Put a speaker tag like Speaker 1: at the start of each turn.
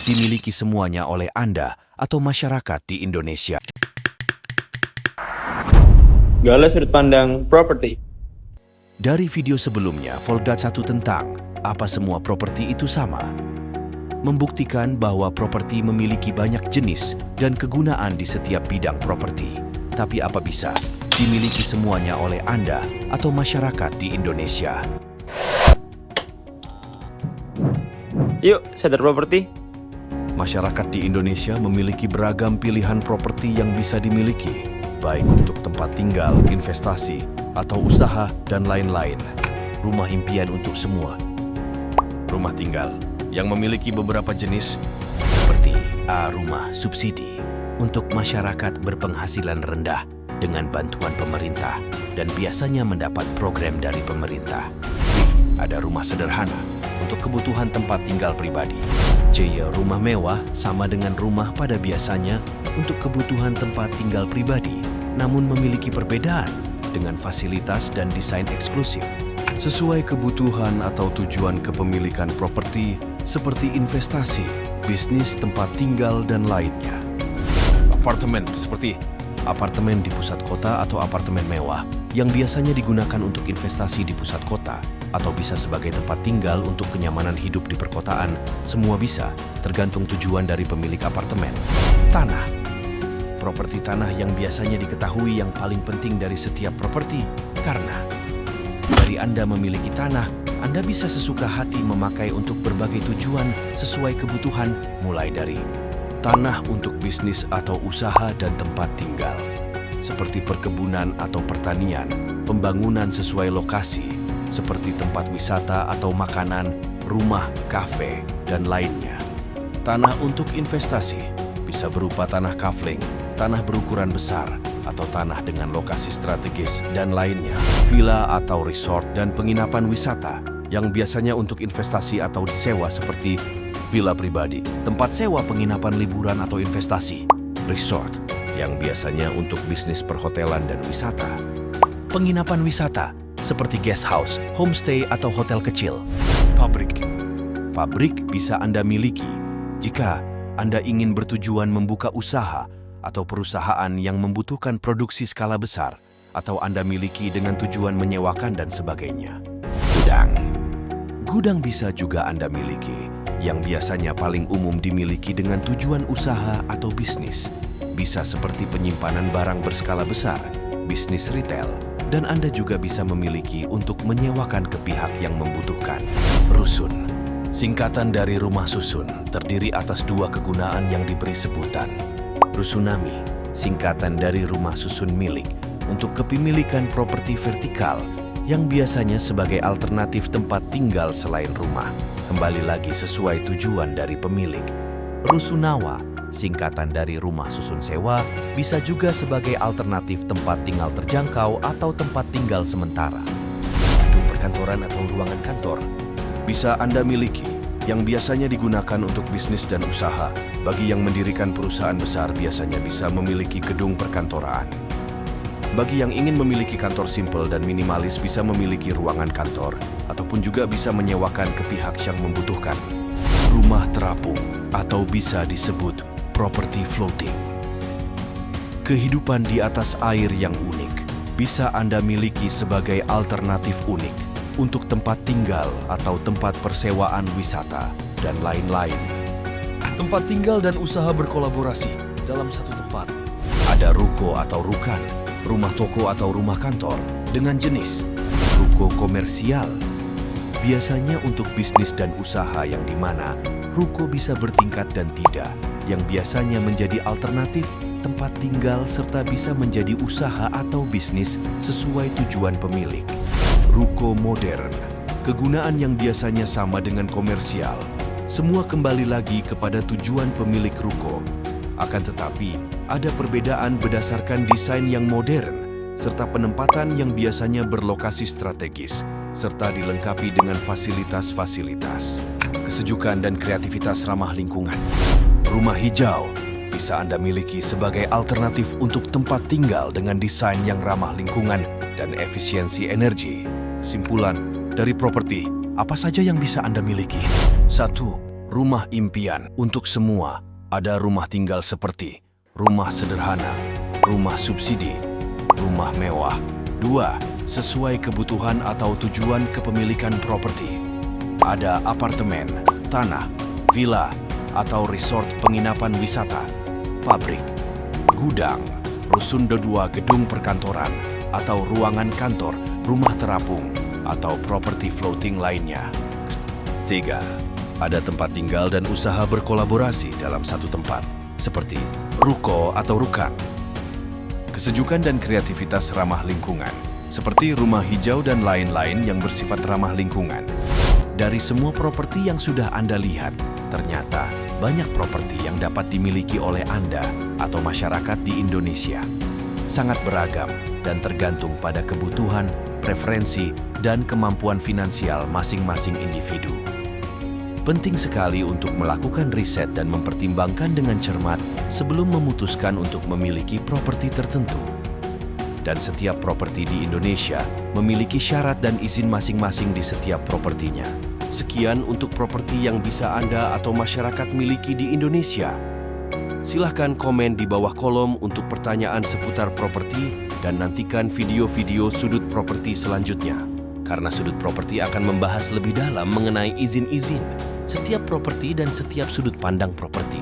Speaker 1: dimiliki semuanya oleh Anda atau masyarakat di Indonesia.
Speaker 2: Gala sudut pandang properti.
Speaker 1: Dari video sebelumnya, Voldat 1 tentang apa semua properti itu sama, membuktikan bahwa properti memiliki banyak jenis dan kegunaan di setiap bidang properti. Tapi apa bisa dimiliki semuanya oleh Anda atau masyarakat di Indonesia?
Speaker 2: Yuk, sadar properti.
Speaker 1: Masyarakat di Indonesia memiliki beragam pilihan properti yang bisa dimiliki, baik untuk tempat tinggal, investasi, atau usaha, dan lain-lain. Rumah impian untuk semua. Rumah tinggal yang memiliki beberapa jenis, seperti A. Rumah subsidi untuk masyarakat berpenghasilan rendah dengan bantuan pemerintah dan biasanya mendapat program dari pemerintah. B. Ada rumah sederhana untuk kebutuhan tempat tinggal pribadi. C. Rumah mewah sama dengan rumah pada biasanya untuk kebutuhan tempat tinggal pribadi, namun memiliki perbedaan dengan fasilitas dan desain eksklusif sesuai kebutuhan atau tujuan kepemilikan properti seperti investasi, bisnis, tempat tinggal, dan lainnya. Apartemen seperti apartemen di pusat kota atau apartemen mewah yang biasanya digunakan untuk investasi di pusat kota atau bisa sebagai tempat tinggal untuk kenyamanan hidup di perkotaan. Semua bisa, tergantung tujuan dari pemilik apartemen. Tanah. Properti tanah yang biasanya diketahui yang paling penting dari setiap properti karena dari Anda memiliki tanah, Anda bisa sesuka hati memakai untuk berbagai tujuan sesuai kebutuhan, mulai dari tanah untuk bisnis atau usaha dan tempat tinggal, seperti perkebunan atau pertanian, pembangunan sesuai lokasi, seperti tempat wisata atau makanan, rumah, kafe, dan lainnya. Tanah untuk investasi bisa berupa tanah kafling, tanah berukuran besar, atau tanah dengan lokasi strategis, dan lainnya. Villa atau resort dan penginapan wisata yang biasanya untuk investasi atau disewa seperti villa pribadi, tempat sewa penginapan liburan atau investasi. Resort yang biasanya untuk bisnis perhotelan dan wisata. Penginapan wisata seperti guest house, homestay, atau hotel kecil. Pabrik. Pabrik bisa Anda miliki jika Anda ingin bertujuan membuka usaha atau perusahaan yang membutuhkan produksi skala besar, atau Anda miliki dengan tujuan menyewakan dan sebagainya. Gudang. Gudang bisa juga Anda miliki, yang biasanya paling umum dimiliki dengan tujuan usaha atau bisnis. Bisa seperti penyimpanan barang berskala besar, bisnis retail, dan Anda juga bisa memiliki untuk menyewakan ke pihak yang membutuhkan. Rusun. Singkatan dari rumah susun, terdiri atas dua kegunaan yang diberi sebutan. Rusunami, singkatan dari rumah susun milik untuk kepemilikan properti vertikal yang biasanya sebagai alternatif tempat tinggal selain rumah, kembali lagi sesuai tujuan dari pemilik. Rusunawa, singkatan dari rumah susun sewa, bisa juga sebagai alternatif tempat tinggal terjangkau atau tempat tinggal sementara. Gedung perkantoran atau ruangan kantor bisa Anda miliki, yang biasanya digunakan untuk bisnis dan usaha. Bagi yang mendirikan perusahaan besar biasanya bisa memiliki gedung perkantoran. Bagi yang ingin memiliki kantor simpel dan minimalis bisa memiliki ruangan kantor, ataupun juga bisa menyewakan ke pihak yang membutuhkan. Rumah terapung atau bisa disebut property floating. Kehidupan di atas air yang unik bisa Anda miliki sebagai alternatif unik untuk tempat tinggal atau tempat persewaan wisata, dan lain-lain. Tempat tinggal dan usaha berkolaborasi dalam satu tempat. Ada ruko atau rukan, rumah toko atau rumah kantor dengan jenis ruko komersial. Biasanya untuk bisnis dan usaha yang dimana ruko bisa bertingkat dan tidak, yang biasanya menjadi alternatif tempat tinggal serta bisa menjadi usaha atau bisnis sesuai tujuan pemilik. Ruko modern, kegunaan yang biasanya sama dengan komersial. Semua kembali lagi kepada tujuan pemilik ruko. Akan tetapi, ada perbedaan berdasarkan desain yang modern, serta penempatan yang biasanya berlokasi strategis, serta dilengkapi dengan fasilitas-fasilitas. Kesejukan dan kreativitas ramah lingkungan. Rumah hijau bisa Anda miliki sebagai alternatif untuk tempat tinggal dengan desain yang ramah lingkungan dan efisiensi energi. Kesimpulan dari properti, apa saja yang bisa Anda miliki? 1. Rumah impian untuk semua. Ada rumah tinggal seperti rumah sederhana, rumah subsidi, rumah mewah. 2. Sesuai kebutuhan atau tujuan kepemilikan properti. Ada apartemen, tanah, villa, atau resort penginapan wisata, pabrik, gudang, rusun D2 gedung perkantoran, atau ruangan kantor, rumah terapung, atau properti floating lainnya. 3. Ada tempat tinggal dan usaha berkolaborasi dalam satu tempat, seperti ruko atau rukang. Kesejukan dan kreativitas ramah lingkungan, seperti rumah hijau dan lain-lain yang bersifat ramah lingkungan. Dari semua properti yang sudah Anda lihat, ternyata banyak properti yang dapat dimiliki oleh Anda atau masyarakat di Indonesia. Sangat beragam dan tergantung pada kebutuhan, preferensi, dan kemampuan finansial masing-masing individu. Penting sekali untuk melakukan riset dan mempertimbangkan dengan cermat sebelum memutuskan untuk memiliki properti tertentu. Dan setiap properti di Indonesia memiliki syarat dan izin masing-masing di setiap propertinya. Sekian untuk properti yang bisa Anda atau masyarakat miliki di Indonesia. Silahkan komen di bawah kolom untuk pertanyaan seputar properti dan nantikan video-video sudut properti selanjutnya. Karena sudut properti akan membahas lebih dalam mengenai izin-izin setiap properti dan setiap sudut pandang properti.